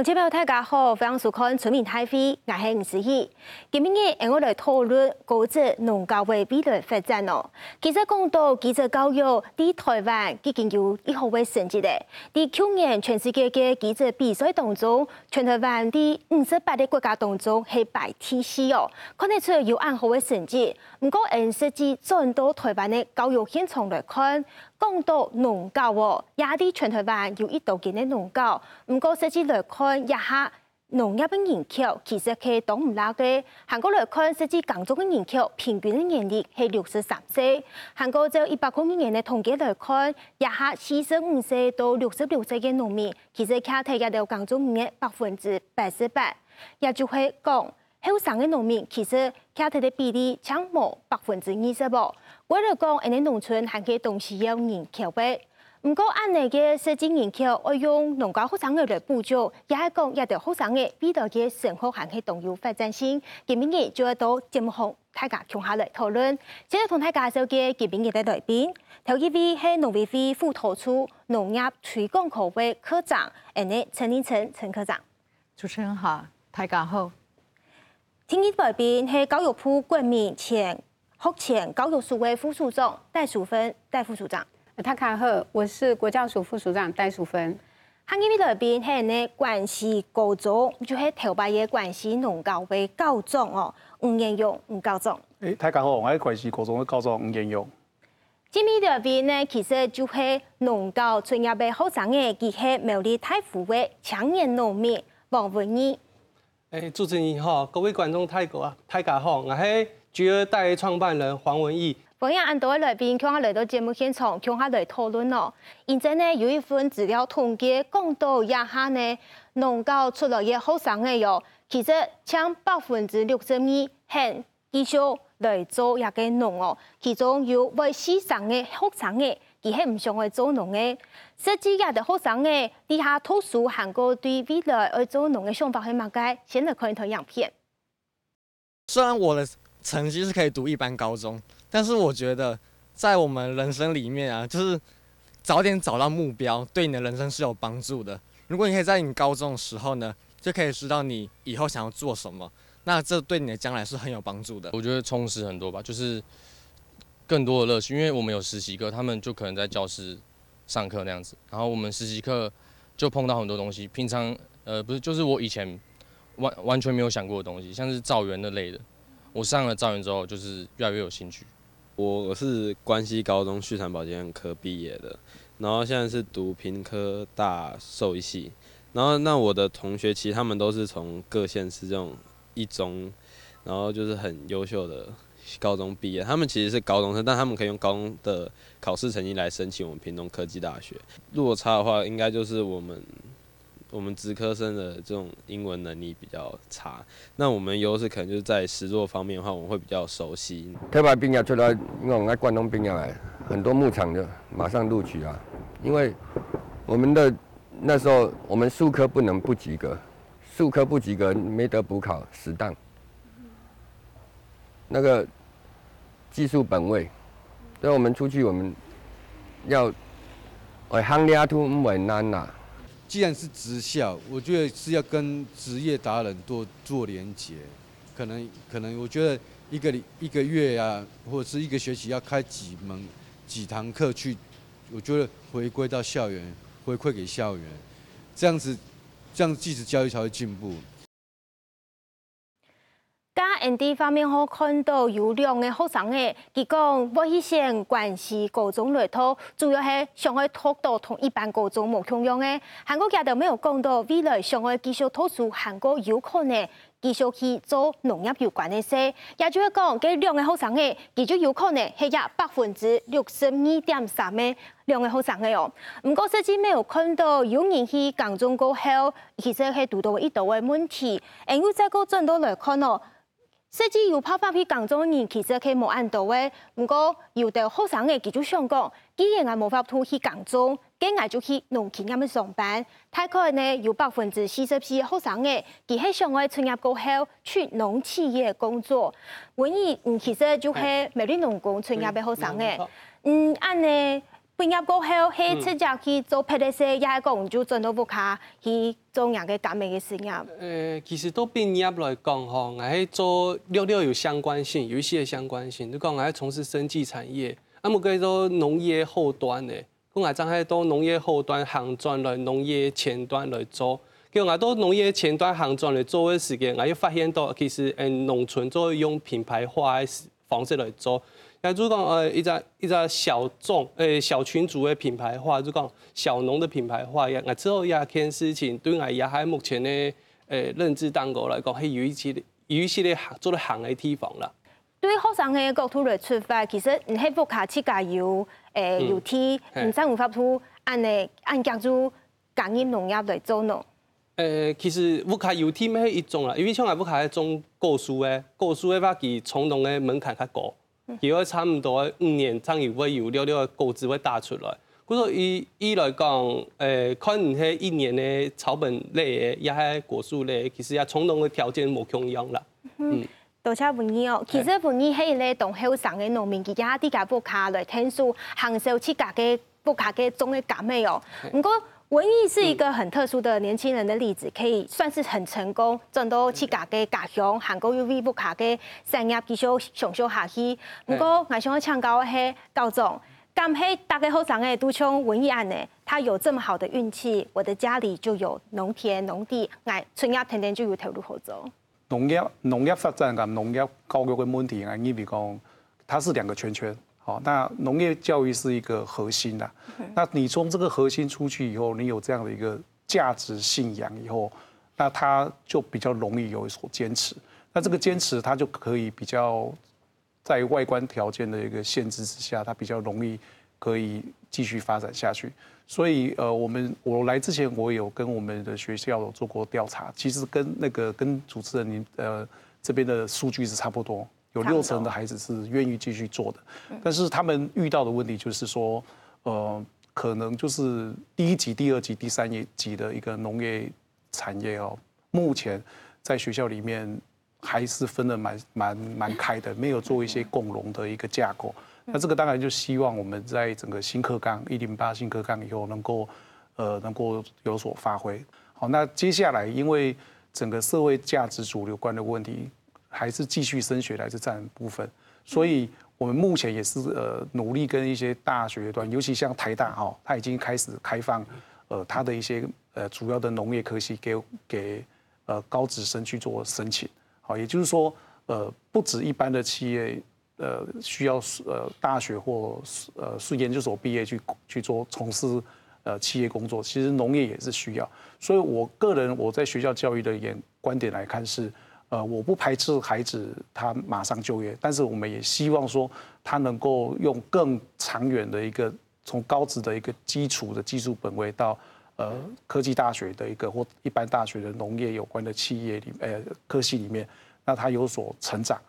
众朋友大家好，欢迎收看《村民大会》，我是吴思怡。今日我来讨论高职农教的未来发展哦。其实讲到基职教育，在台湾已经有一好的成绩的。在去年全世界的基职比赛当中，全台湾在58个国家当中是排第四哦，看得出有很好的成绩。不过，实际转到台湾的教育现场来看，讲到农教哦，也在全台湾有一道间的农教。不过，实际来看一下农业的人口，其实係當唔拉嘅。韓國來看，實際工作嘅人口平均嘅年齡係63歲。韓國就102年嘅統計來看，一下45歲到66歲嘅農民，其實佢睇嘅到工作嘅88%，也就係講後生嘅農民其實佢睇嘅比例差冇25%。我嚟講，呢啲農村係嘅東西要人口嘅。不過，按呢個實際人口，我用農教學生嘅來補助，也係講一條學生嘅未來嘅生活行係動有發展性。今日就要到節目上大家共下來討論。接着同大家介紹嘅今日嘅來賓，頭一位係農委會副督處農業推廣科嘅科長，陳立成陳科長。主持人好，大家好。聽日來賓係教育部國民前學前教育署嘅副署長戴淑芬戴副署長。大家好，我是國教署副署長戴淑芬。今日來賓係呢關西高中，就係頭擺嘅關西農教嘅校長哦，吳彥勇吳校長。大家好，我係關西高中嘅校長吳彥勇。今日來賓呢，其實就係農教專業嘅學生嘅，佢係苗栗太湖嘅青年農民王文義。主持人好，各位觀眾大家好，我係G2代嘅創辦人黃文義。歡迎按多位來賓，今日來到節目現場，今日來討論咯。現在呢有一份資料統計，講到一下呢，農教出來嘅學生嘅喲，其實將62%係繼續來做一個農哦，其中有40%嘅學生嘅，佢係唔想去做農嘅。實際嘅學生嘅，底下讀書韓國對未來去做農嘅想法係乜嘅？先來看一套影片。雖然我的成績是可以讀一般高中，但是我覺得在我們人生裡面啊，就是早點找到目標，對你的人生是有幫助的。如果你可以在你高中的時候呢，就可以知道你以後想要做什麼，那這對你的將來是很有幫助的。我覺得充實很多吧，就是更多的樂趣，因為我們有實習課，他們就可能在教室上課那樣子，然後我們實習課就碰到很多東西，平常不是就是我以前完全沒有想過的東西，像是造園那類的。我上了造園之後，就是越來越有興趣。我是關西高中畜產保健科畢業的，然後現在是讀屏科大獸醫系。然後那我的同學其實他們都是從各縣市這種一中，然後就是很優秀的高中畢業。他們其實是高中生，但他們可以用高中的考試成績來申請我們屏東科技大學。落差的話，應該就是我們職科生的這種英文能力比較差，那我們優勢可能就是在實作方面的話，我們會比較熟悉。特別畢業出來，因為我在關東畢業來，很多牧場就馬上錄取啊。因為我們的那時候，我們術科不能不及格，術科不及格沒得補考，死當。那個技術本位，所以我們出去我們要行業都唔會難啦。既然是職校，我覺得是要跟職業達人多做連結。可能我覺得一個月啊，或者是一個學期要開幾堂課去，我覺得回歸到校園，回饋給校園，這樣技職教育才會進步。加 ND 方面，我看到有兩個學生嘅，佢講我以前關西高中來讀，主要係想去讀到同一般高中冇同樣嘅。韓國家都沒有講到未來想去繼續讀書，韓國有可能繼續去做農業有關嘅事。也就是講，嗰兩個學生嘅，佢就有可能係有62.3%嘅兩個學生嘅哦。唔過實際沒有看到有人去高中過後，其實係讀到一道嘅問題。因為再個轉到來看哦。實際有拍翻去工作人，其實佢冇按到嘅。不過有的學生嘅，佢就想講，既然我冇法度去工作，咁我就去農企咁樣上班。大概呢有44%學生嘅，佢係想喺畢業過後去農企業工作。其實就係苗栗農工畢業嘅學生嘅。按呢毕业过后，去直接去做 PDC， 也係講就轉到屋卡去做人嘅革命嘅事業。其實都畢業來講，吼，我係做略有相關性，有一些相關性。你講我係從事生技產業，我叫做農業後端嘅，我係真係到農業後端行轉來農業前端來做。叫我到農業前端行轉來做嘅時間，我又發現到其實農村做用品牌化嘅方式來做。如果講一個小眾小群組的品牌化，就講小農的品牌化，我之後也件事情對我也喺目前的認知當中來講，係有一些的做得行的地方啦。對學生嘅角度來出發，其實唔係屋卡設計有啲唔使有法度按腳住工業農業來做喏。其實屋卡有啲咩一種啦，因為像我屋卡係種果樹嘅話，佢從農的門檻較高。佢會差唔多5年，才會有了了果子會打出來。佢說以來講，可能係1年的草本類嘅，也係果樹類，其實也從農嘅條件冇同樣啦。多謝文義哦，其實文義係咧同後生嘅農民，佢也啲家屋卡來聽數行銷自家嘅屋卡嘅種嘅革命哦。不過文義是一個很特殊的年輕人的例子，可以算是很成功，賺到自家嘅家鄉，韓國有為屋卡嘅產業繼續上升下去。不過我想要請教係高總，咁係大家後生嘅都像文義安呢，他有這麼好的運氣，我的家裡就有農田農地，我春日天天就有投入合作。農業發展跟農業教育嘅問題，我認為講，它是兩個圈圈。好，那農業教育是一個核心的。那你從這個核心出去以後，你有這樣的一個價值信仰以後，那它就比較容易有所堅持。那這個堅持，它就可以比較在外觀條件的一個限制之下，它比較容易可以繼續發展下去。所以我來之前，我有跟我們的學校有做過調查，其實跟主持人您這邊的數據是差不多。有60%的孩子是願意繼續做的，但是他們遇到的問題就是說，可能就是第1級、第2級、第3級的一個農業產業哦，目前在學校裡面還是分得蠻開的，沒有做一些共榮的一個架構。那這個當然就希望我們在整個新課綱108新課綱以後能夠有所發揮。好，那接下來因為整個社會價值主流觀的問題，還是繼續升學來是佔部分，所以我們目前也是努力跟一些大學端，尤其像台大哈，它已經開始開放它的一些主要的農業科系給高職生去做申請，好，也就是說不止一般的企業需要大學或研究所畢業去做從事企業工作，其實農業也是需要，所以我個人我在學校教育的觀點來看是。我不排斥孩子他馬上就業，但是我們也希望說他能夠用更長遠的一個從高職的一個基礎的技術本位到科技大學的一個或一般大學的農業有關的企業科系裡面，那他有所成長。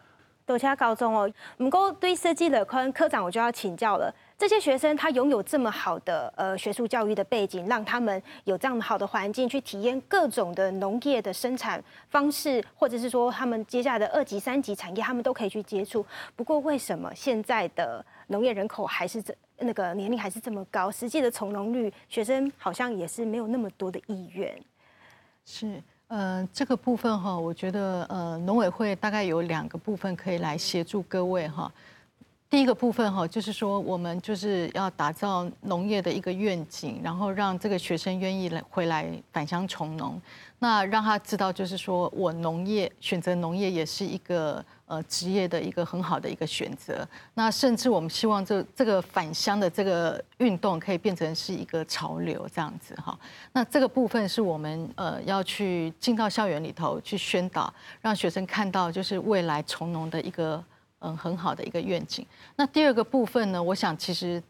多謝高總哦，不過對設計來看，科長我就要請教了。這些學生他擁有這麼好的學術教育的背景，讓他們有這樣好的環境去體驗各種的農業的生產方式，或者是說他們接下來的2級、3級產業，他們都可以去接觸。不過為什麼現在的農業人口還是那個年齡還是這麼高？實際的從農率，學生好像也是沒有那麼多的意願。是。這個部分哈，我覺得農委會大概有2個部分可以來協助各位哈。第一個部分哈，就是說我們就是要打造農業的一個願景，然後讓這個學生願意回來返鄉從農。那讓他知道，就是說我選擇農業也是一個職業的一個很好的一個選擇。那甚至我們希望這個返鄉的這個運動可以變成是一個潮流這樣子哈。那這個部分是我們要去進到校園裡頭去宣導，讓學生看到就是未來從農的一個很好的一個願景。那第2個部分呢，我想其實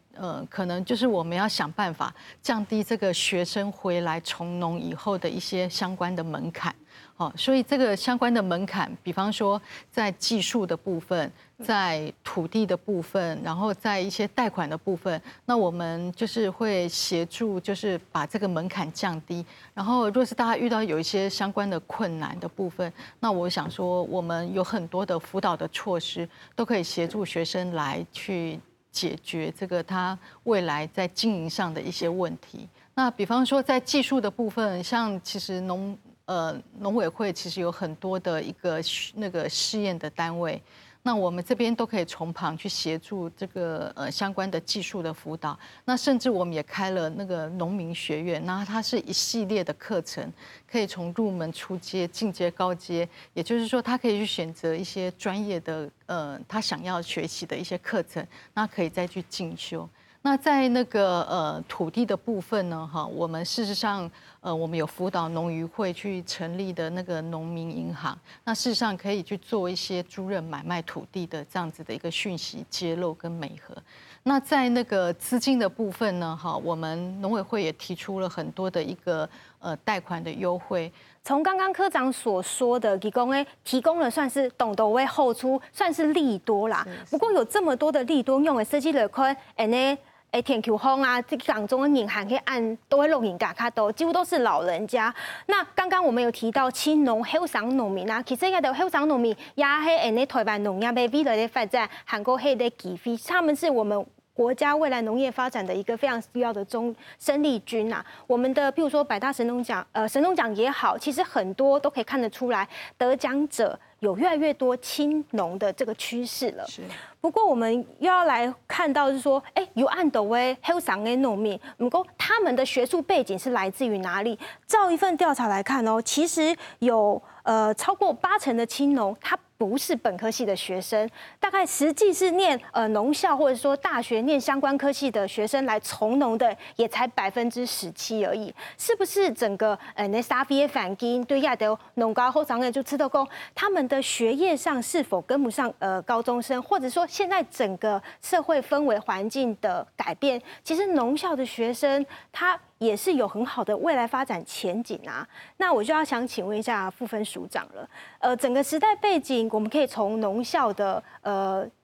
可能就是我們要想辦法降低這個學生回來從農以後的一些相關的門檻。好，所以這個相關的門檻，比方說在技術的部分，在土地的部分，然後在一些貸款的部分，那我們就是會協助，就是把這個門檻降低。然後，若是大家遇到有一些相關的困難的部分，那我想說，我們有很多的輔導的措施，都可以協助學生來去解决这个它未来在经营上的一些问题。那比方说在技术的部分，像其实农委会其实有很多的一个那个试验的单位。那我们这边都可以从旁去协助这个相关的技术的辅导，那甚至我们也开了那个农民学院，那它是一系列的课程，可以从入门、初阶、进阶、高阶，也就是说，他可以去选择一些专业的他想要学习的一些课程，那可以再去进修。那在那个土地的部分呢，哈，我们事实上我们有辅导农渔会去成立的那个农民银行，那事实上可以去做一些租赁买卖土地的这样子的一个讯息揭露跟媒合。那在那个资金的部分呢，哈，我们农委会也提出了很多的一个贷款的优惠。从刚刚科长所说的，提供了算是懂得为后出，算是利多啦。不过有这么多的利多，用的设计来看，田球风啊，这港中的银行去按都会录影嘎卡多，几乎都是老人家。那刚刚我们有提到青农、后生农民啊，其实个的后生农民也系台湾农业的未来的发展，韩国系的基地，他们是我们国家未来农业发展的一个非常需要的生力军啊。我们的譬如说百大神农奖，神农奖也好，其实很多都可以看得出来，得奖者有越来越多青农的这个趋势了。是。不过我们又要来看到是说，有按斗威后生的农民，不过他们的学术背景是来自于哪里？照一份调查来看哦，其实有超过80%的青农，他不是本科系的学生，大概实际是念农校或者说大学念相关科系的学生来从农的，也才17%而已。是不是整个那沙比的反应对亚的农高后生的就知道说，他们的学业上是否跟不上高中生，或者说现在整个社会氛围环境的改变，其实农校的学生他也是有很好的未来发展前景啊。那我就要想请问一下副分署长了，整个时代背景，我们可以从农校的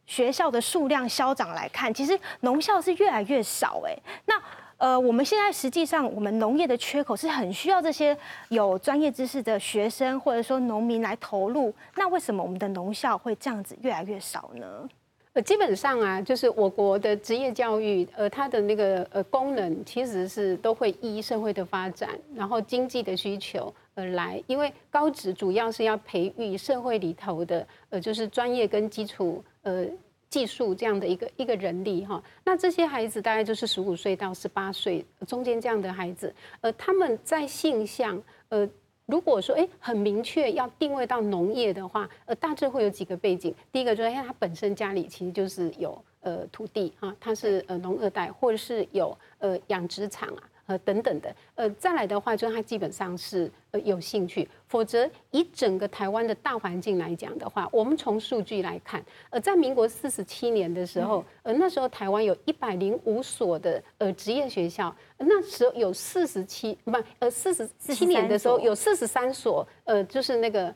学校的数量消长来看，其实农校是越来越少那我们现在实际上我们农业的缺口是很需要这些有专业知识的学生或者说农民来投入，那为什么我们的农校会这样子越来越少呢？基本上啊，就是我国的职业教育，它的那个功能其实是都会依社会的发展，然后经济的需求而来。因为高职主要是要培育社会里头的就是专业跟基础技术这样的一个人力哈。那这些孩子大概就是15岁到18岁中间这样的孩子，他们在性向如果说很明确要定位到农业的话，大致会有几个背景。第一个就是他本身家里其实就是有土地哈，他是农二代，或者是有养殖场啊等等的。再来的话，就是他基本上是有兴趣，否则以整个台湾的大环境来讲的话，我们从数据来看，在民国47年的时候，那时候台湾有105所的职业学校，那时候有47年的时候有43所就是那个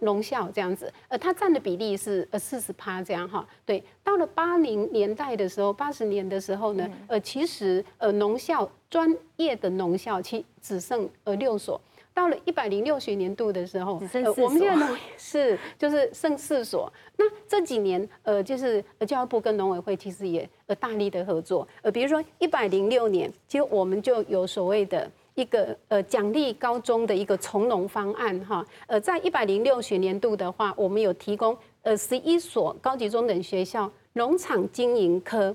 农校这样子，它占的比例是40%这样哈。对，到了80年代的时候，80年的时候呢，其实农校专业的农校其实只剩6所。到了106学年度的时候，我们现在农是就是剩4所。那这几年就是教育部跟农委会其实也大力的合作。比如说106年，其实我们就有所谓的一个奖励高中的一个从农方案哈。在106学年度的话，我们有提供11所高级中等学校农场经营科。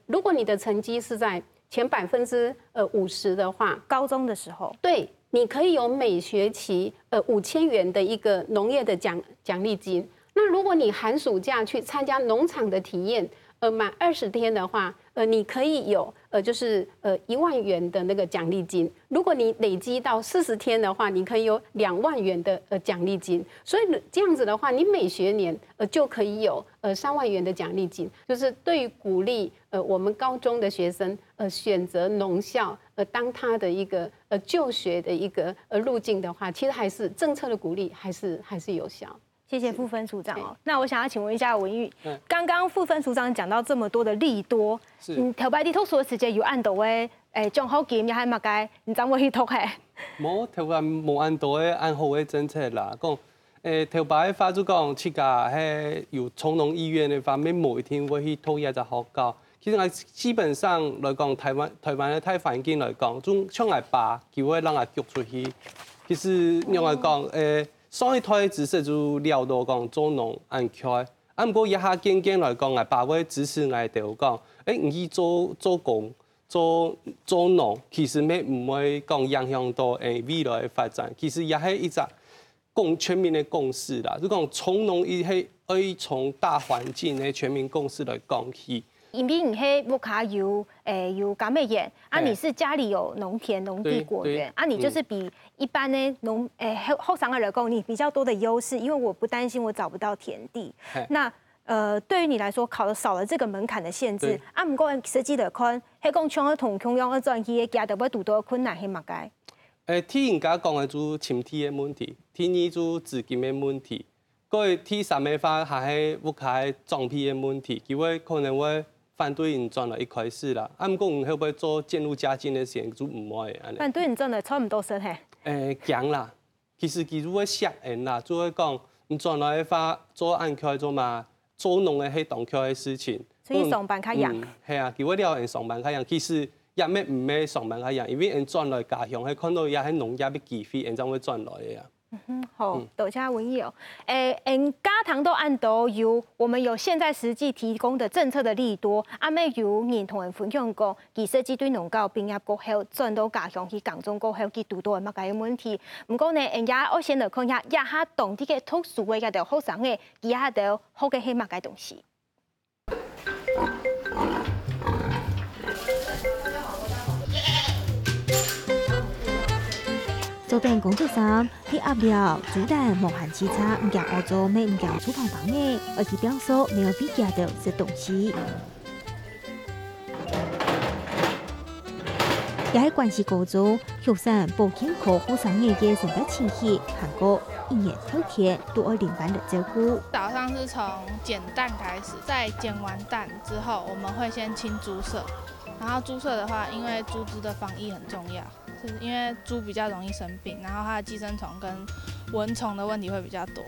如果你的成绩是在前50%的话，高中的时候，对。你可以有每学期5000元的一个农业的奖励金。那如果你寒暑假去参加农场的体验，满20天的话，你可以有就是1万元的那个奖励金。如果你累积到40天的话，你可以有2万元的奖励金。所以这样子的话，你每学年就可以有3万元的奖励金。就是对于鼓励我们高中的学生选择农校当他的一个就学的一个路径的话，其实还是政策的鼓励还是有效。谢谢副分署长哦。那我想要请问一下文玉，刚刚副分署长讲到这么多的利多，头摆地图所时间有按到的奖学金也还嘛该，你怎么去读嘿？冇台湾冇按到的按好的政策啦，讲头摆的话就讲，去甲迄有从农医院的方面，某一天会去讨厌只学校。其实基本上来讲，台湾的太环境来讲，种像来拔，就会让它割出去。其实另外讲，上一台知识就聊到讲做农安开，不过一下渐渐来讲，把个知识来就讲，你去做工。做农，其实唔会讲影响到未来的发展，其实也係一隻全民的共識啦。就講從農伊係可以從大環境的全民共識來講起。因為你係屋卡有甘美園，你是家裡有農田、農地、果園，你就是比一般的後生的來講，你比較多的優勢，因為我不擔心我找不到田地。那對於你來說，考了少了這個門檻的限制，不過實際來看，係講像同共樣嘅轉機，家就會遇到困難係乜嘅？第人家講嘅就前提嘅問題，第二就資金嘅問題，第三嘅話係屋企裝備嘅問題，佢會可能會反對人轉來一開始啦。不過唔會唔會做漸入佳境嘅事情就唔會。反對人轉來差唔多實係。強啦，其實佢就會嚇人啦，就會講唔轉來嘅話做按開做嘛。做農嘅係當橋嘅事情，所以上班較嚴。係啊，佢為了人上班較嚴，其實也咩唔咩上班較嚴，因為人轉來家鄉係看到也係農業嘅機會，人才會轉來嘅啊。好，多謝文義哦。加糖都按到有，我們有現在實際提供的政策的利多，咩有人同人分享過，其實只對農教畢業過後轉到家鄉去工作過後，佢遇到嘅乜嘅問題。不過呢，也我先來看下，一下當地嘅特殊嘅一條學生嘅，一下條好嘅係乜嘅東西。做定工作衫，啲壓料、煮蛋無限其他，唔驚歐洲，咩唔驚廚房房嘅，而且表示沒有必要的食東西。也喺關係高中，學生保健科學生嘅嘅成績前期，韓國一年頭天都要領班的照顧。早上是從煎蛋開始，在煎完蛋之後，我們會先清豬舍。然後豬舍的話，因為豬隻的防疫很重要。是因為豬比較容易生病，然後它的寄生蟲跟蚊蟲的問題會比較多。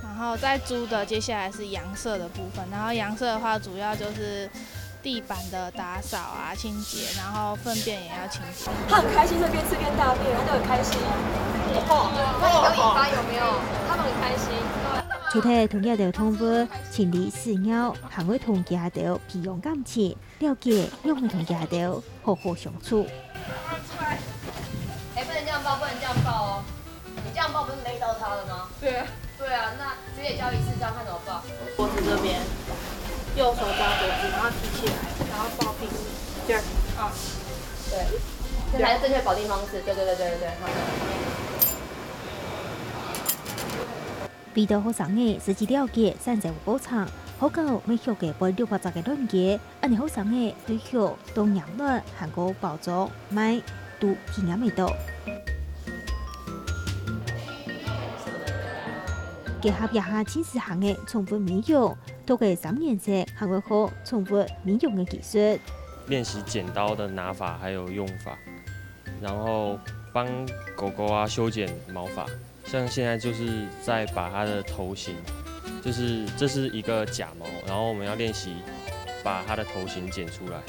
然後在豬的接下來是羊舍的部分，然後羊舍的話主要就是地板的打掃啊、清潔，然後糞便也要清潔。他很開心，這邊吃邊大便，他都很開心。那你有尾巴有沒有？他們很開心。除咗同一條通報清理飼鳥，還會同其他條培養感情，了解用會同其他條好好相處。不能這樣抱，不能這樣抱哦！你這樣抱不是勒到他了嗎？對啊。對啊，那學姐教一次，這樣看怎麼抱？脖子這邊，右手抓脖子，然後提起來，然後抱屁股，這樣。啊。對，這才是正確保定方式。對。為到學生嘅實際了解山寨有補償，好夠每學嘅背600集嘅論嘅，而你學生嘅對學都養卵，韓國包裝買。都體驗未到，結合一下前4項嘅重複民用，多個3年級還會學重複民用嘅技術。練習剪刀的拿法還有用法，然後幫狗狗啊修剪毛髮，像現在就是在把它的頭型，就是這是一個假毛，然後我們要練習把它的頭型剪出來。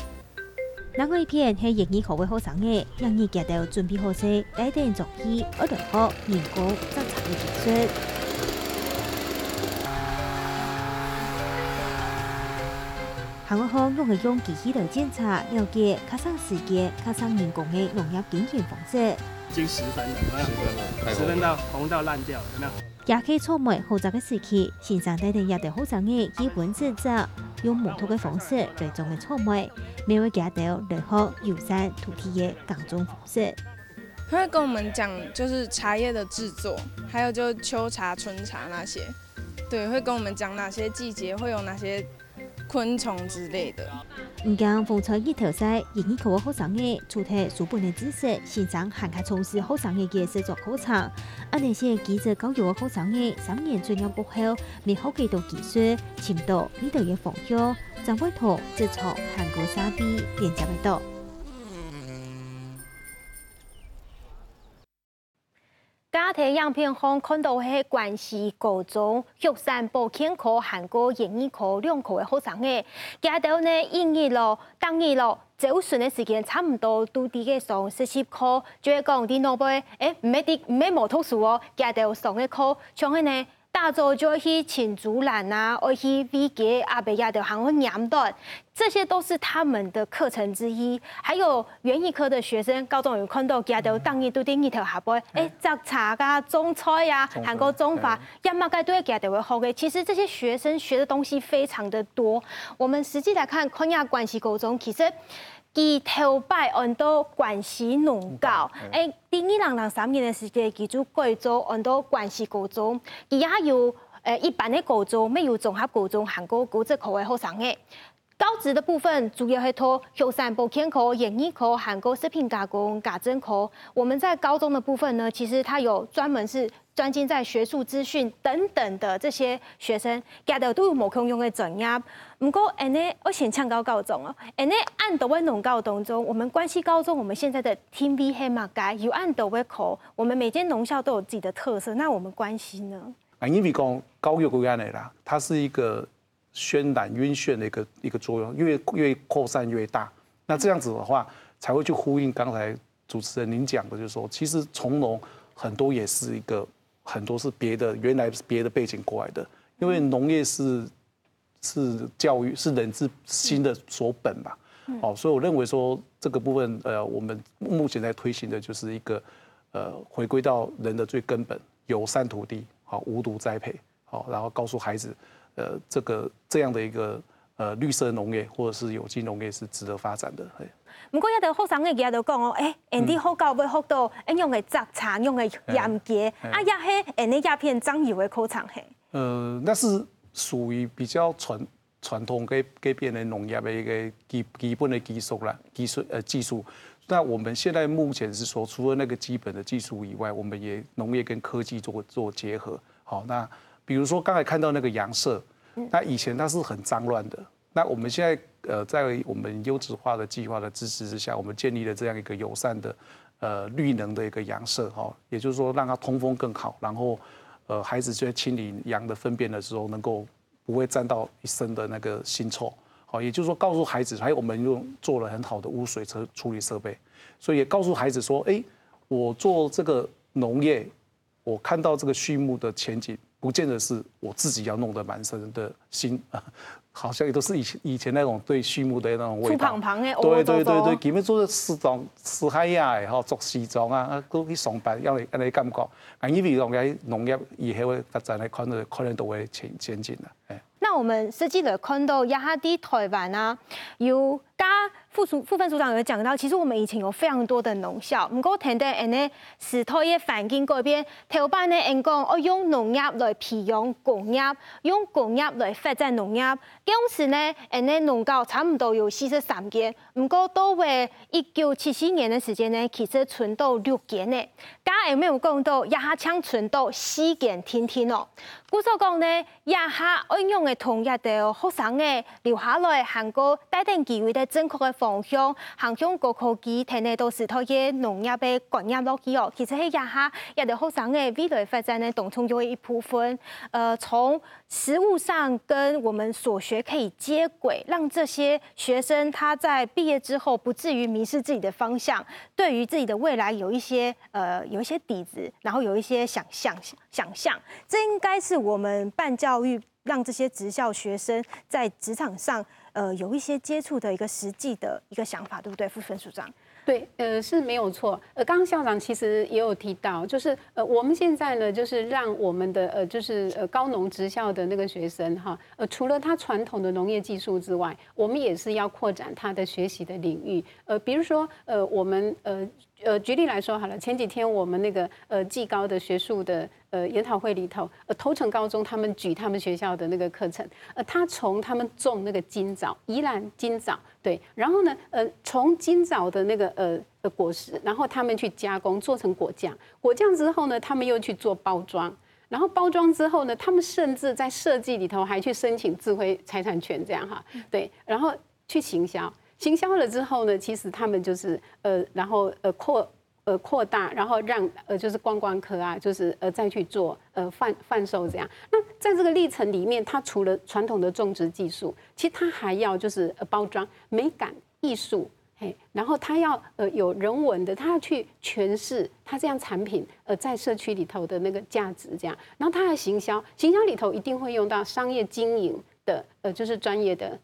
另外一篇係英語學嘅學生嘅，讓你記得準備好些帶定作業，而來學人工偵查嘅技術。韓國學用係用機器來檢查，了解較長時間、較長人工嘅農業經營方式。已經10分了，10分到紅到爛掉，有沒有？也可以錯賣複雜嘅時期，線上帶定一對學生嘅基本知識。用木頭嘅方式來做嘅錯賣，每位家長來學友善土地嘅耕種方式。他會跟我們講，就是茶葉的製作，還有就秋茶、春茶那些，對，會跟我們講哪些季節會有哪些昆蟲之類的。唔講風采熱頭西，英語課嘅學生嘅除咗書本嘅知識，線上還可從事學生嘅製作課程。而那些技職教育嘅學生嘅3年專業過後，未學幾多技術，潛到呢度嘅方向，就會同製作韓國沙比連接喺度。加睇影片中看到係關西高中玉山保健科、韓國演藝科兩科嘅學生嘅，佢哋呢英語咯、當日咯，走順嘅時間差唔多都啲嘅上40課，就係講啲老輩，唔係冇讀書哦，佢哋上嘅課，像係呢。大早就去請竹籃啊，或去飛機阿伯亞的航空養段，這些都是他們的課程之一。還有園藝科的學生，高中有看到佢哋當日都啲日頭下晡，摘茶啊、種菜啊、韓國種法，一乜嘅都係佢哋會學嘅。其實這些學生學的東西非常的多。我們實際來看，看下關西高中，其實。佢頭擺按到關西農高，第2003年嘅時間，佢就改做按到關西高中，佢也有一般嘅高中，沒有綜合高中、韓國高職科嘅學生嘅。高職的部分主要係讀玉山保健科、演藝科、韓國食品加工、家政科。我們在高中的部分呢，其實它有專門是專精在學術資訊等等的這些學生，佢哋都有無共用嘅專業。不過，我先講到高中哦，按到位農高當中，我們關西高中，我們現在的 team B 係乜嘅？有按到位考，我們每間農校都有自己的特色。那我們關西呢？因為講教育嗰樣嚟啦，它是一個渲染暈眩的一個作用，越擴散越大。那這樣子的話，才會去呼應剛才主持人您講的，就是說，其實從農很多也是一個很多是別的，原來是別的背景過來的，因為農業是教育是人之心的所本嘛。哦，所以我認為說這個部分，我們目前在推行的就是一個回歸到人的最根本，友善土地，好無毒栽培，好，然後告訴孩子。這樣的一個綠色農業或者是有機農業是值得發展的。不過一啲學生嘅嘢就講哦，啲學校會學到用嘅摘茶、用嘅鹽嘅，啊，也係啲鴉片醬油嘅課程係。那是屬於比較傳統嘅邊嘅農業嘅一個基本嘅技術啦，技術。那我們現在目前是說，除了那個基本的技術以外，我們也農業跟科技做結合。好，那比如說剛才看到那個洋舍，那以前它是很髒亂的。那我們現在在我們優質化的計劃的支持之下，我們建立了這樣一個友善的綠能的一個洋舍，哈，也就是說讓它通風更好，然後孩子在清理羊的糞便的時候，能夠不會沾到一身的那個腥臭，好，也就是說告訴孩子，還有我們做了很好的污水處理設備，所以也告訴孩子說，我做這個農業。我看到這個畜牧的前景，不見得是我自己要弄得滿身的心，好像也都是以前那種對畜牧的那種味道。對，基本做絲海呀，然後做西裝啊，都去上班，要你感覺。因為農業以後會發展，可能都會前進啦。那我們實際來看到，亞哈啲台灣啊，有副分組長有講到，其實我們以前有非常多的農校，不過聽到時代嘅環境改變，頭班咧人講我用農業來培養工業，用工業來發展農業。當時咧農校差唔多有43間，不過到為1974年嘅時間咧，其實存到6間咧。家下有冇講到亞哈搶存到4間天天哦？故所講咧，亞哈應用嘅同一的學生嘅留下來，韓國帶定機會的正確嘅方向，行向高科技，聽呢都是佢嘅農業嘅觀念落去哦。其實係亞哈一啲學生嘅未來發展呢，當中有一部分，從實務上跟我們所學可以接軌，讓這些學生他在畢業之後不至於迷失自己的方向，對於自己的未來有一些底子，然後有一些想象，這應該是我們辦教育，讓這些職校學生在職場上，有一些接觸的一個實際的一個想法，對不對，副分署長？對，是沒有錯。剛剛校長其實也有提到，就是我們現在呢，就是讓我們的就是高農職校的那個學生哈，除了他傳統的農業技術之外，我們也是要擴展他的學習的領域。比如說我們舉例來說好了，前幾天我們那個技高的學術的研討會裡頭，頭城高中他們舉他們學校的那個課程，他從他們種那個金棗，宜蘭金棗，對，然後呢，從金棗的那個果實，然後他們去加工做成果醬，果醬之後呢，他們又去做包裝，然後包裝之後呢，他們甚至在設計裡頭還去申請智慧財產權，這樣哈，對，然後去行銷了之後呢，其實他們就是然後扩大，然后让就是观光科啊，就是再去做贩售这样。那在这个历程里面，它除了传统的种植技术，其实它还要就是包装、美感、艺术。然后他要有人文的，他要去诠释他这样产品在社区里头的那个价值，这样。然后他的行销里头一定会用到商业经营的就是专业的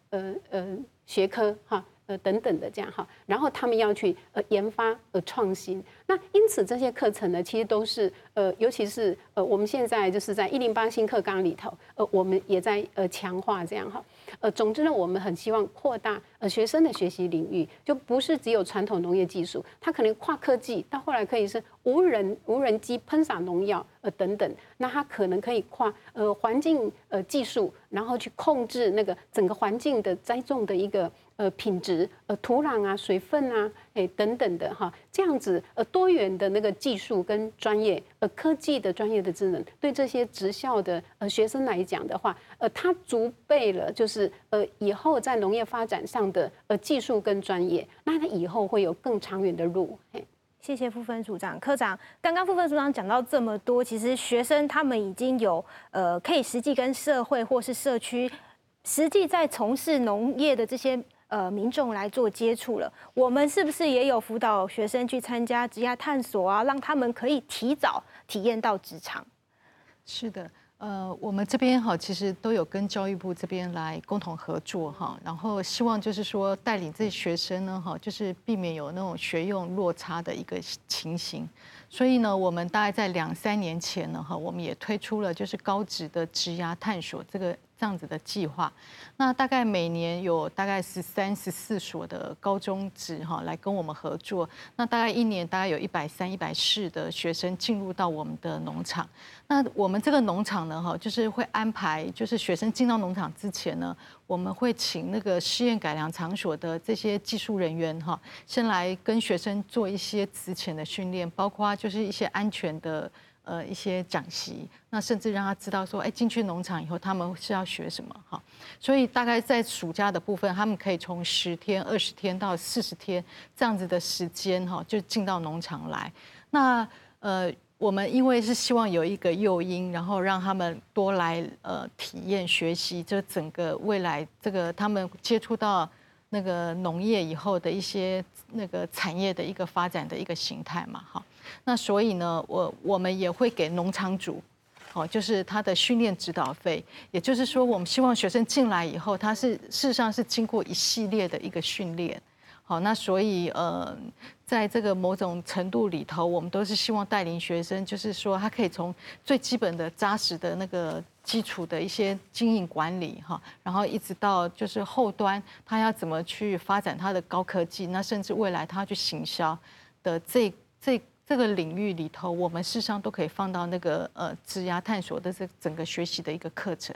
学科哈。等等的这样哈，然后他们要去研发创新，那因此这些课程呢，其实都是尤其是我们现在就是在108新课纲里头，我们也在强化这样哈。总之呢，我们很希望扩大学生的学习领域，就不是只有传统农业技术，它可能跨科技，到后来可以是无人机喷洒农药等等，那它可能可以跨环境技术，然后去控制那个整个环境的栽种的一个品质，土壤啊、水分啊，等等的哈，这样子多元的那个技术跟专业科技的专业的智能，对这些职校的学生来讲的话，他足备了就是以后在农业发展上的技术跟专业，那他以后会有更长远的路。谢谢副分组长、科长。刚刚副分组长讲到这么多，其实学生他们已经有可以实际跟社会或是社区实际在从事农业的这些民众来做接触了。我们是不是也有辅导学生去参加职业探索啊，让他们可以提早体验到职场？是的。我们这边哈，其实都有跟教育部这边来共同合作哈，然后希望就是说带领这些学生呢哈，就是避免有那种学用落差的一个情形。所以呢，我们大概在2-3年前呢哈，我们也推出了就是高职的职涯探索这样子的计划。那大概每年有大概13、14所的高中职哈来跟我们合作。那大概1年大概有130、140的学生进入到我们的农场。那我们这个农场呢哈，就是会安排，就是学生进到农场之前呢，我们会请那个试验改良场所的这些技术人员哈，先来跟学生做一些职前的训练，包括就是一些安全的一些讲习，那甚至让他知道说，进去农场以后他们是要学什么哈。所以大概在暑假的部分，他们可以从10天、20天到40天这样子的时间哈，就进到农场来。那我们因为是希望有一个诱因，然后让他们多来体验学习，就整个未来这个他们接触到那个农业以后的一些那个产业的一个发展的一个形态嘛哈。那所以呢，我们也会给农场主，就是他的训练指导费，也就是说，我们希望学生进来以后，他是事实上是经过一系列的一个训练。好，那所以在这个某种程度里头，我们都是希望带领学生，就是说他可以从最基本的扎实的那个基础的一些经营管理哈，然后一直到就是后端他要怎么去发展他的高科技，那甚至未来他要去行销的这个领域里头，我们事实上都可以放到那个职涯探索的这整个学习的一个课程。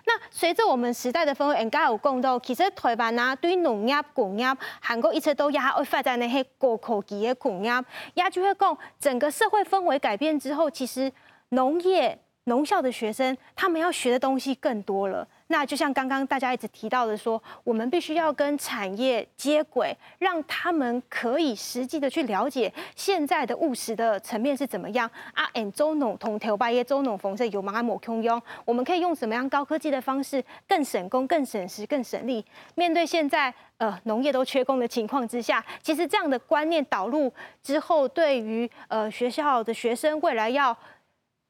那随着我们时代的氛围，人家有讲到，其实台湾啊，对农业、工业，韩国一直都也会发展那些高科技的工业，也就会讲整个社会氛围改变之后，其实农业、农校的学生他们要学的东西更多了。那就像刚刚大家一直提到的说，我们必须要跟产业接轨，让他们可以实际的去了解现在的务实的层面是怎么样啊。做农同头把业做农丰盛有忙某空用，我们可以用什么样高科技的方式，更省工、更省时、更省力。面对现在农业都缺工的情况之下，其实这样的观念导入之后，对于学校的学生未来要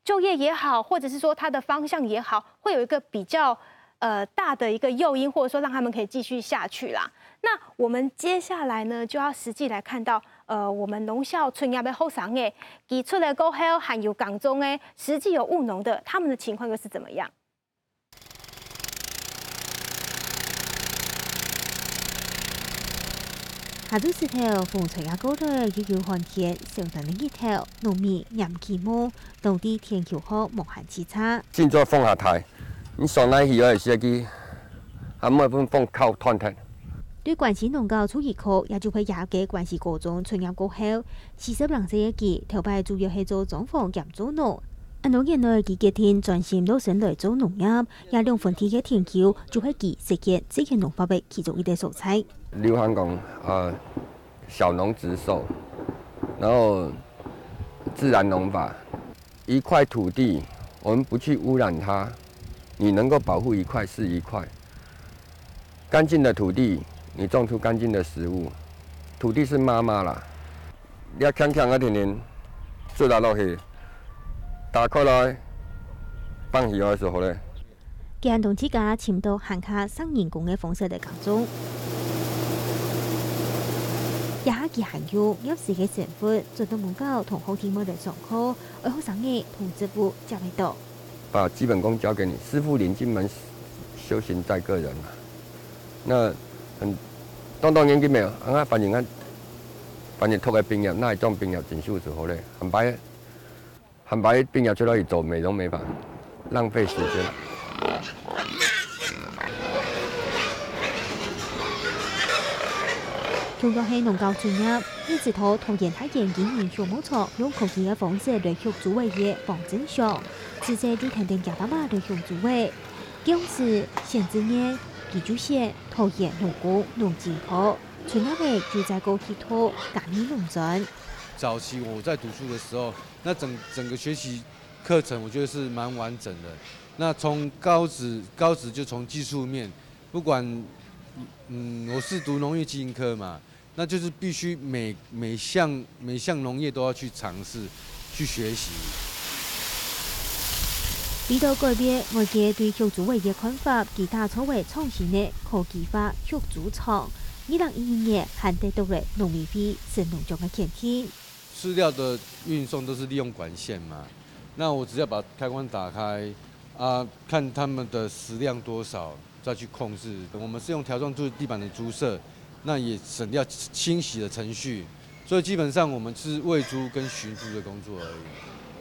就业也好，或者是说他的方向也好，会有一个比较大的一个诱因，或者说让他们可以继续下去啦。那我们接下来呢，就要实际来看到，我们农校村业的后生诶，基出来过后还有港中诶，实际有务农的，他们的情况又是怎么样？下晝時頭，風吹下高台，悠悠寒天，上陣的日頭，農民飲起毛，當地天氣好，無限之差。進咗風下台，你上來去嗰時機，還冇一份風靠團體。對關係農教初一課，也就會廿嘅關係高中春業過後，40歲嘅佢頭擺主要係做裝潢兼做農。農業內佢嘅天專心攞身來做農業，也2分天嘅天橋就係佢實現這個農法嘅其中一個素材。劉漢講小農直授，然后自然农法，一块土地我们不去污染它，你能够保护一块是一块。干净的土地，你种出干净的食物。土地是妈妈啦，你要强强啊，天天做来落去，打开来放鱼的时候咧。佢同自家潛到行下生人工嘅方式嚟耕種，一下佢還要有時嘅成分做到唔夠同好天冇嚟上課，而學生嘅同職務就會多。把基本功交給你，師傅領進門，修行在個人啊。那當然佢咩啊？反正讀嘅畢業，那係種畢業證書時候咧，很白畢業出來去做美容美髮，浪費時間。除咗係農教專業，一直到陶冶太陽經營小牧場，用科技嘅方式嚟協助為業防正常，直接就肯定加大馬嚟協助為。當時現之年，佢就寫陶冶農工農技科，專業嘅就在高鐵頭咖喱農村。早期我在讀書的時候，那整個學習課程，我覺得是蠻完整的。那從高職就從技術面，不管我是讀農業基因科嘛，那就是必須每項農業都要去嘗試去學習。為咗改變外界對協助為嘅看法，其他作為創新嘅科技化協助廠，2012年還得到了農委會神農獎嘅肯定。飼料的運送都是利用管線嘛，那我只要把開關打開。看他們的食量多少，再去控制。我們是用條狀地板的豬舍，那也省掉清洗的程序，所以基本上我們是餵豬跟馴豬的工作而已。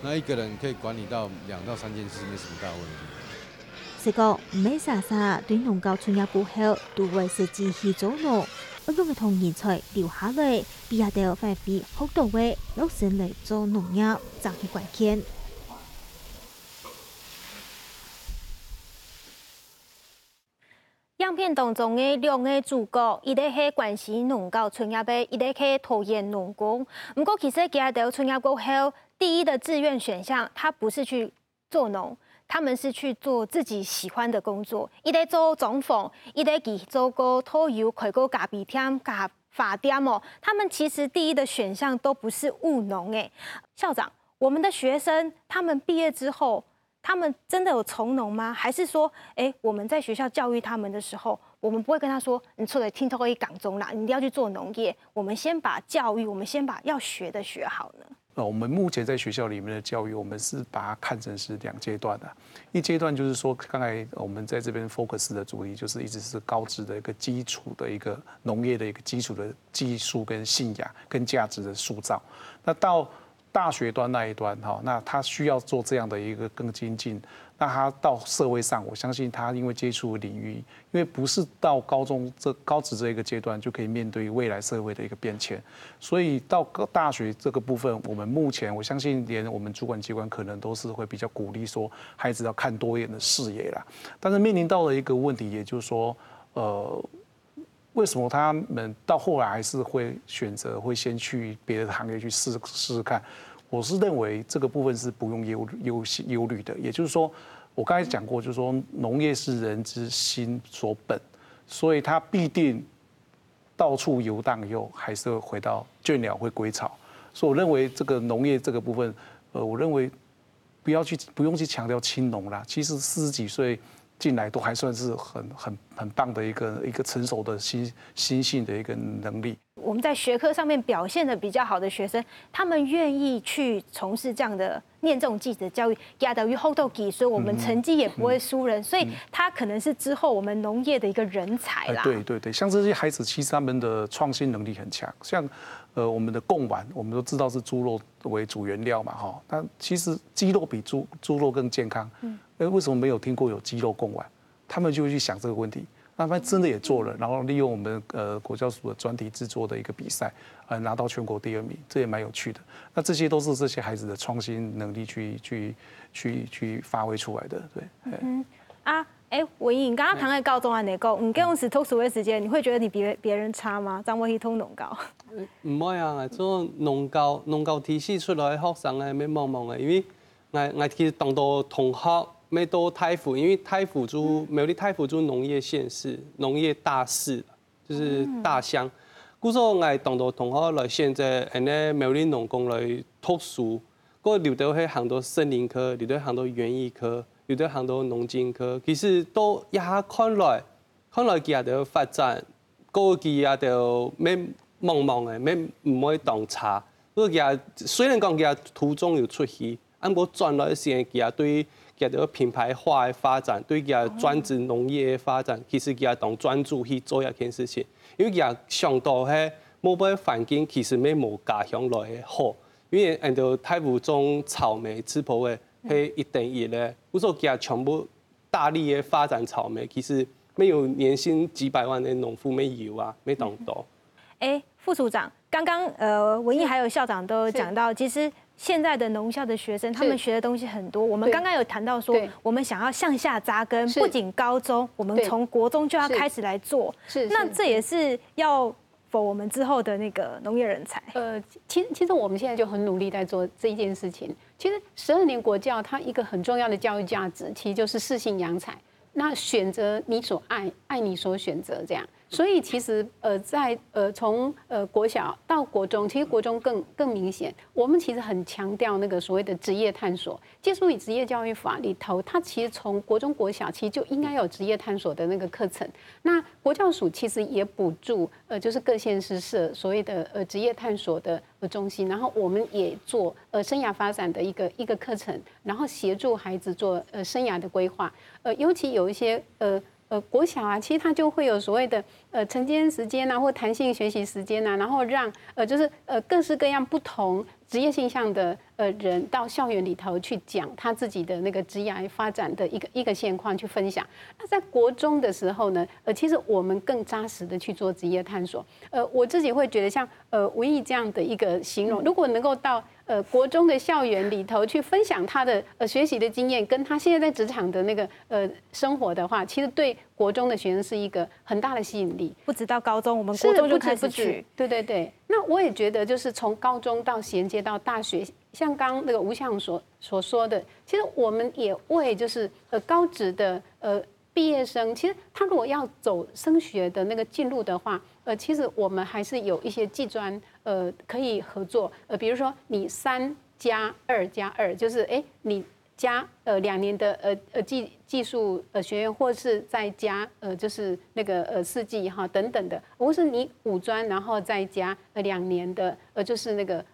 那一個人可以管理到2到3件事，沒什麼大問題。是講唔係啥啥對農教專業過後，都會實際去做農，而用嘅同人才留下來，比下到發揮好到位，落實嚟做農業，就係關鍵。影片當中嘅兩個主角，一個係關係農教專業嘅，一個係陶冶農工。不過其實佢哋專業過後，第一的志願選項，他不是去做農，他們是去做自己喜歡的工作。一個做裝潢，一個去做個拖油、開個咖啡店、咖啡店哦。他們其實第一的選項都不是務農誒。校長，我們的學生，他們畢業之後，他們真的有從農嗎？還是說，我們在學校教育他們的時候，我們不會跟他說，你出來聽到一港中啦，你一定要去做農業。我們先把教育，我們先把要學的學好呢。我們目前在學校裡面的教育，我們是把它看成是2階段的。一階段就是說，剛才我們在這邊 focus 的主題，就是一直是高職的一個基礎的一個農業的一個基礎的技術跟信仰跟價值的塑造。那到大學端那一端，那他需要做這樣的一個更精進。那他到社會上，我相信他因為接觸領域，因為不是到高職這一個階段就可以面對未來社會的一個變遷，所以到大學這個部分，我們目前我相信連我們主管機關可能都是會比較鼓勵說，孩子要看多一點的視野啦。但是面臨到了一個問題，也就是說，為什麼他們到後來還是會選擇會先去別的行業去試試看？我是認為這個部分是不用憂慮的。也就是說，我剛才講過，就是說農業是人之心所本，所以它必定到處遊蕩以後，還是會回到倦鳥會歸巢。所以我認為這個農業這個部分，我認為不用去強調青農啦。其實40幾歲進來都還算是很棒的一個成熟的心性的一個能力。我們在學科上面表現得比較好的學生，他們願意去從事這樣的念這種技職教育，也等於後頭給，所以我們成績也不會輸人，所以他可能是之後我們農業的一個人才啦。對，像這些孩子，其實他們的創新能力很強。像我們的貢丸，我們都知道是豬肉為主原料嘛，哈，但其實雞肉比豬肉更健康。為什麼沒有聽過有雞肉貢丸？他們就會去想這個問題。那他真的也做了，然後利用我們國教署的專題製作的一個比賽，拿到全國第2名，這也蠻有趣的。那這些都是這些孩子的創新能力去發揮出來的，對。文颖，刚刚谈的高中还能够，你跟用时读书的时间，你会觉得你比别人差吗？掌握一通农高？唔会啊，做农教体系出来的学生係咩茫茫嘅，因为我其實當到同學沒到太府，因為太府做苗栗太府做農業縣市、農業大市，就是大鄉。故說我當到同學來現在喺苗栗農工來讀書，嗰留到去行到森林科，留到行到園藝科，留到行到農經科，其實都一下看來佢也就發展，嗰個也就咩茫茫嘅，咩唔可以當差。嗰個也雖然講佢途中有出去。按過轉來時間，佢對佢個品牌化的發展，對佢專職農業的發展，其實佢當專注去做一件事情，因為佢想到係某個環境其實沒冇家鄉來的好，因為按照太府種草莓、吃埔的係1:1咧，有時候佢全部大力的發展草莓，其實沒有年薪幾百萬的農夫沒有啊，沒當多。副署長，剛剛文藝還有校長都講到，其實。現在的農校的學生，他們學的東西很多。我們剛剛有談到說，我們想要向下扎根，不僅高中，我們從國中就要開始來做。那這也是要否我們之後的那個農業人才。其實我們現在就很努力在做這一件事情。其實12年國教它一個很重要的教育價值，其實就是適性揚才。那選擇你所愛，愛你所選擇，這樣。所以其實在從國小到國中，其實國中更明顯。我們其實很強調那個所謂的職業探索。接觸與職業教育法裡頭，它其實從國中國小其實就應該有職業探索的那個課程。那國教署其實也補助就是各縣市設所謂的職業探索的中心，然後我們也做生涯發展的一個課程，然後協助孩子做生涯的規劃。尤其有一些國小啊，其實它就會有所謂的晨間時間啊，或彈性學習時間啊，然後讓就是各式各樣不同職業性向的人到校園裡頭去講他自己的那個職業發展的一個現況去分享。那在國中的時候呢，其實我們更扎實的去做職業探索。我自己會覺得像文藝這樣的一個形容，如果能夠到國中的校園裡頭去分享他的學習的經驗，跟他現在在職場的那個生活的話，其實對國中的學生是一個很大的吸引力。不止到高中，我們國中就開始去。對對對。那我也覺得，就是從高中到銜接到大學，像剛剛那個吳校長所說的，其實我們也為就是高職的畢業生，其實他如果要走升學的那個進路的話，其實我們還是有一些技專可以合作。比如說你3+2+2，就是你加2年的技術學院，或是再加就是那個4技哈等等的，或是你5專，然後再加2年的就是那個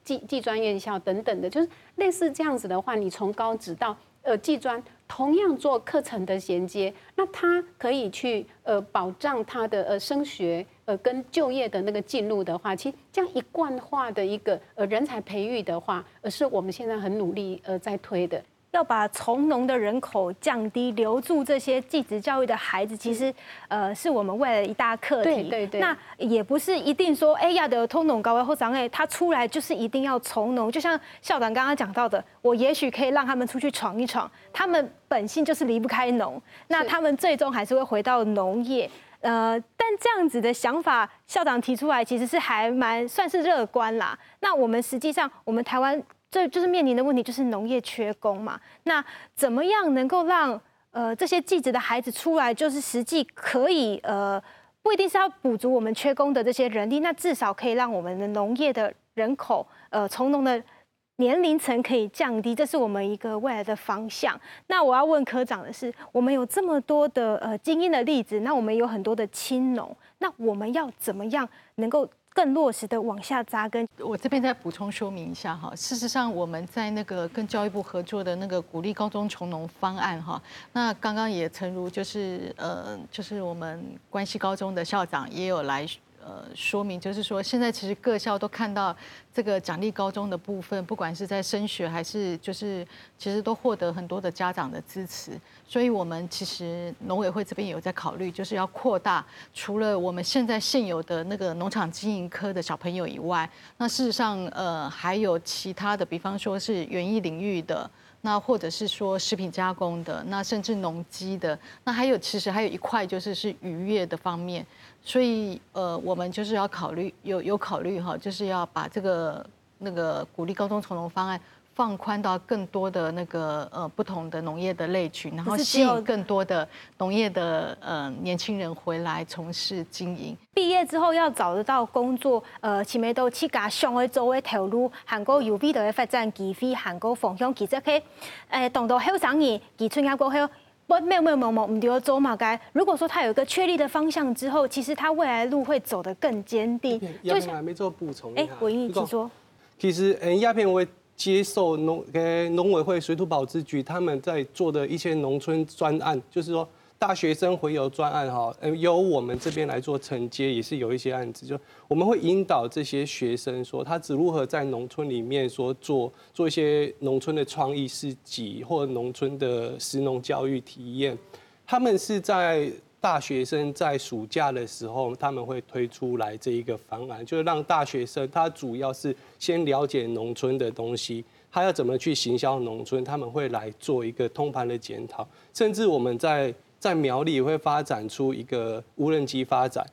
技專院校等等的，就是類似這樣子的話，你從高職到技專同樣做課程的銜接，那他可以去保障他的升學跟就業的那個進入的話，其實這樣一貫化的一個人才培育的話，是我們現在很努力在推的。要把從農的人口降低，留住這些技職教育的孩子，其實是我們未來的一大課題。對。那也不是一定說，要的通農高或長他出來就是一定要從農。就像校長剛剛講到的，我也許可以讓他們出去闖一闖，他們本性就是離不開農，那他們最終還是會回到農業。但這樣子的想法，校長提出來其實是還蠻算是樂觀啦。那我們實際上，我們台灣這就是面臨的問題，就是農業缺工嘛。那怎麼樣能夠讓這些技職的孩子出來，就是實際可以不一定是要補足我們缺工的這些人力，那至少可以讓我們的農業的人口從農的年齡層可以降低，這是我們一個未來的方向。那我要問科長的是，我們有這麼多的精英的例子，那我們有很多的青農，那我們要怎麼樣能夠更落實的往下扎根？我这边再补充说明一下哈，事实上我们在那个跟教育部合作的那个鼓励高中从农方案哈，那刚刚也诚如就是我们关西高中的校长也有来说明，就是说现在其实各校都看到这个奖励高中的部分，不管是在升学还是就是其实都获得很多的家长的支持，所以我们其实农委会这边有在考虑，就是要扩大除了我们现在现有的那个农场经营科的小朋友以外，那事实上还有其他的，比方说是园艺领域的。那或者是说食品加工的，那甚至农机的，那其实还有一块就是渔业的方面，所以我们就是要考虑有考虑哈，就是要把这个鼓励高中从农方案放宽到更多的不同的农业的类群，然后吸引更多的农业的年轻人回来从事经营。毕业之后要找得到工作，前面都去家上去做的投入，韩国有味道的发展机会，韩国方向其实去当到后生年，其春假过后。没有，唔对做嘛该。如果说他有一个确立的方向之后，其实他未来的路会走得更坚定。就是还没做补充一下。文艺，请说。其实，鸦片会接受农委会、水土保持局他们在做的一些农村专案，就是说大学生回游专案哈，由我们这边来做承接，也是有一些案子，就我们会引导这些学生说，他如何在农村里面说做一些农村的创意市集或农村的食农教育体验。他们是在大学生在暑假的时候，他们会推出来这一个方案，就是让大学生他主要是先了解农村的东西，他要怎么去行销农村，他们会来做一个通盘的检讨，甚至我们在苗栗会发展出一个无人机发展，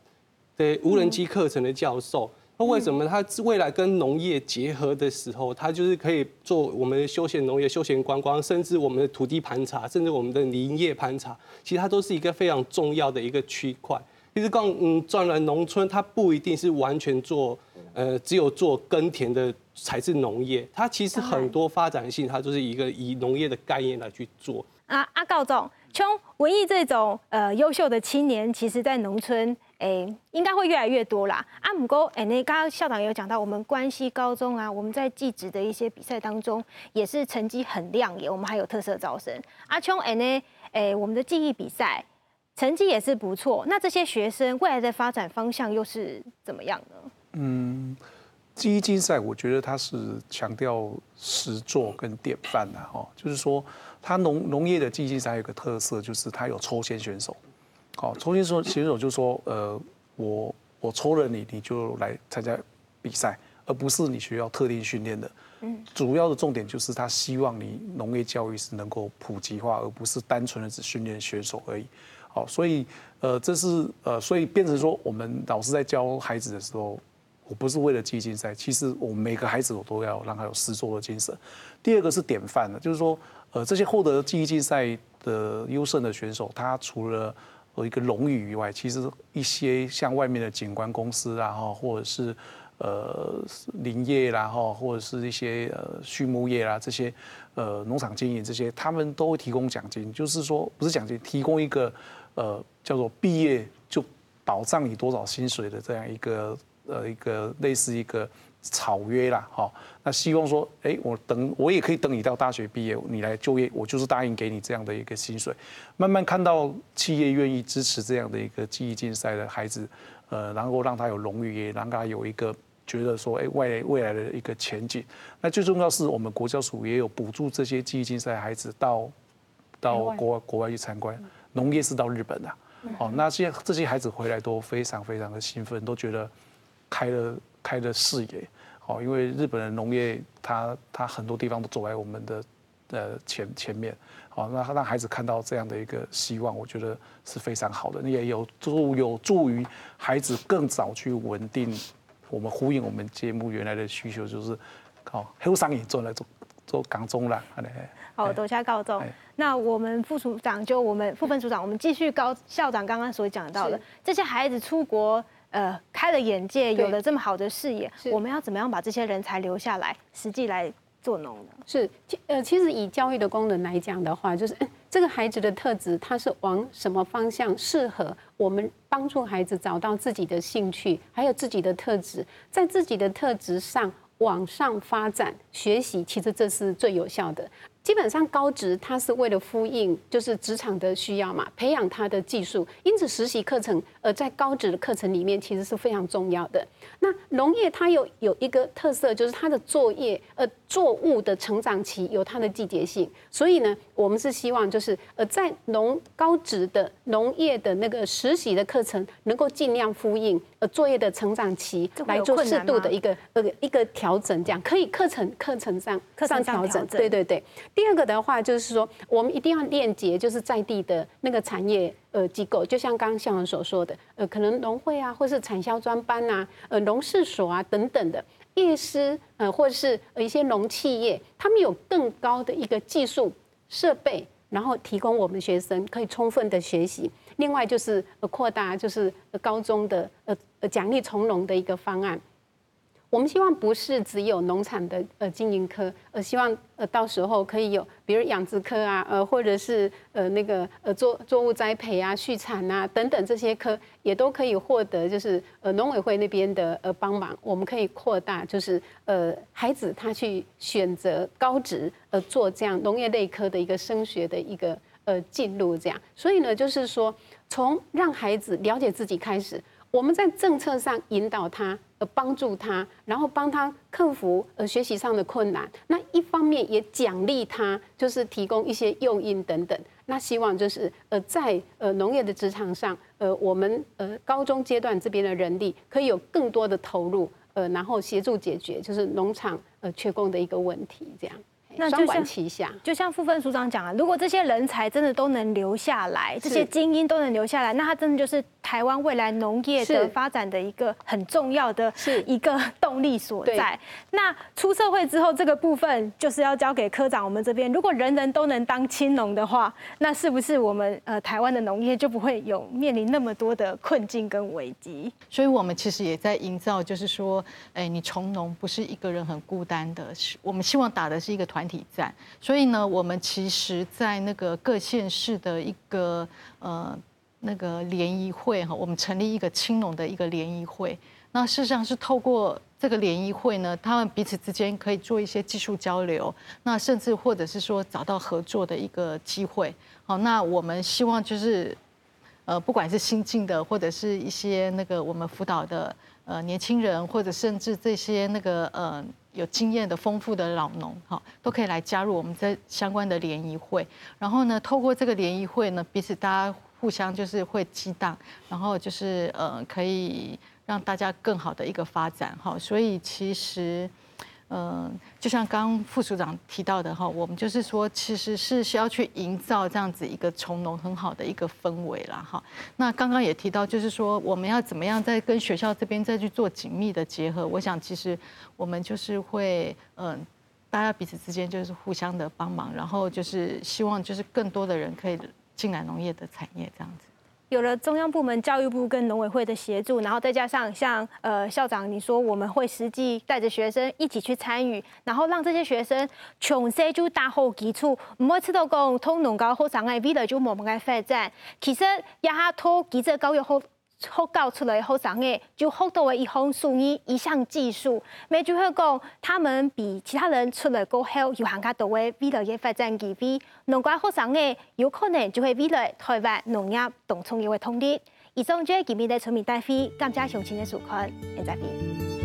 对无人机课程的教授。那为什么他未来跟农业结合的时候，他就是可以做我们的休闲农业、休闲观光，甚至我们的土地盘查，甚至我们的林业盘查，其实它都是一个非常重要的一个区块。其实转了农村，它不一定是完全做只有做耕田的才是农业，它其实很多发展性，它就是一个以农业的概念来去做。阿高总，像文艺这种优秀的青年，其实在农村应该会越来越多啦。不过刚刚校长也有讲到，我们关西高中啊，我们在技职的一些比赛当中，也是成绩很亮眼，我们还有特色招生。像我们的技艺比赛成绩也是不错。那这些学生未来的发展方向又是怎么样呢？技艺竞赛，我觉得它是强调实作跟典范的哈，就是说，它农业的技艺竞赛有个特色，就是它有抽签选手。好，抽签选手就是说，我抽了你就来参加比赛，而不是你需要特定训练的。主要的重点就是他希望你农业教育是能够普及化，而不是单纯的只训练选手而已。好，所以所以变成说，我们老师在教孩子的时候，我不是为了技艺竞赛，其实我们每个孩子我都要让他有实作的精神。第二个是典范的，就是说，这些获得技艺竞赛的优胜的选手，他除了有一个荣誉以外，其实一些像外面的景观公司啦，或者是林业啦，或者是一些畜牧业啦，这些农场经营这些，他们都会提供奖金，就是说不是奖金，提供一个叫做毕业就保障你多少薪水的这样一个类似一个草约啦，那希望说，我也可以等你到大学毕业，你来就业，我就是答应给你这样的一个薪水。慢慢看到企业愿意支持这样的一个技艺竞赛的孩子，然后让他有荣誉，也让他有一个觉得说，未来的一个前景。那最重要是我们国教署也有补助这些技艺竞赛孩子到国外去参观，农业是到日本的。那这些孩子回来都非常非常的兴奋，都觉得开了视野。因为日本的农业，它很多地方都走在我们的前面，那让孩子看到这样的一个希望，我觉得是非常好的。也有助于孩子更早去稳定，我们呼应我们节目原来的需求，就是后生也做港中啦。好，多谢高中。那我们副分组长，我们继续校长刚刚所讲到的，这些孩子出国。开了眼界，有了这么好的视野，我们要怎么样把这些人才留下来，实际来做农呢？其实以教育的功能来讲的话，就是这个孩子的特质，他是往什么方向适合我们帮助孩子找到自己的兴趣，还有自己的特质，在自己的特质上往上发展学习，其实这是最有效的。基本上高职它是为了呼应就是职场的需要嘛，培养他的技术，因此实习课程在高职的课程里面其实是非常重要的。那农业它有一个特色，就是它的作物的成长期有它的季节性，所以呢，我们是希望就是在高职的农业的那个实习的课程能够尽量呼应作业的成长期，来做适度的一个调整，这样可以课程上调整，对。第二个的话就是说，我们一定要链接就是在地的那个产业机构，就像刚刚校长所说的，可能农会啊，或是产销专班啊，农事所啊等等的。业师或者是一些农企业，他们有更高的一个技术设备，然后提供我们学生可以充分的学习。另外就是扩大就是高中的奖励从农的一个方案。我们希望不是只有农场的经营科，希望到时候可以有，比如养殖科啊，或者是那个作物栽培啊、畜产啊等等这些科，也都可以获得就是农委会那边的帮忙。我们可以扩大就是孩子他去选择高职做这样农业类科的一个升学的一个进入这样。所以呢，就是说从让孩子了解自己开始。我们在政策上引导他，帮助他，然后帮他克服学习上的困难。那一方面也奖励他，就是提供一些诱因等等。那希望就是在农业的职场上，我们高中阶段这边的人力可以有更多的投入，然后协助解决就是农场缺工的一个问题，这样。那双管齐下，就像副分署长讲啊，如果这些人才真的都能留下来，这些精英都能留下来，那他真的就是台湾未来农业的发展的一个很重要的一个动力所在。那出社会之后，这个部分就是要交给科长我们这边。如果人人都能当青农的话，那是不是我们台湾的农业就不会有面临那么多的困境跟危机？所以我们其实也在营造，就是说，你从农不是一个人很孤单的，我们希望打的是一个团体战。所以呢，我们其实在那个各县市的一个那个联谊会哈，我们成立一个青农的一个联谊会。那事实上是透过这个联谊会呢，他们彼此之间可以做一些技术交流，那甚至或者是说找到合作的一个机会。好，那我们希望就是不管是新进的，或者是一些那个我们辅导的年轻人，或者甚至这些那个有经验的丰富的老农，哈，都可以来加入我们这相关的联谊会。然后呢，透过这个联谊会呢，彼此大家互相就是会激荡，然后就是可以让大家更好的一个发展，哈。所以其实。就像刚刚副署长提到的哈，我们就是说，其实是需要去营造这样子一个从农很好的一个氛围啦哈。那刚刚也提到，就是说我们要怎么样在跟学校这边再去做紧密的结合。我想其实我们就是会大家彼此之间就是互相的帮忙，然后就是希望就是更多的人可以进来农业的产业这样子。有了中央部门教育部跟农委会的协助，然后再加上像校长你说我们会实际带着学生一起去参与，然后让这些学生从小就打好基础，唔好出到讲通农教好上嘅未來就冇乜嘅發展。其實也下拖記者教育學教出來好上嘅，就學到嘅一項屬於一項技術，咪就係講他們比其他人出來過後有更加多嘅未來嘅發展機會。農教學生嘅有可能就係未來台灣農業同創業嘅統一。以上就係今日嘅村民大會，感謝鄉親嘅收看，現在會。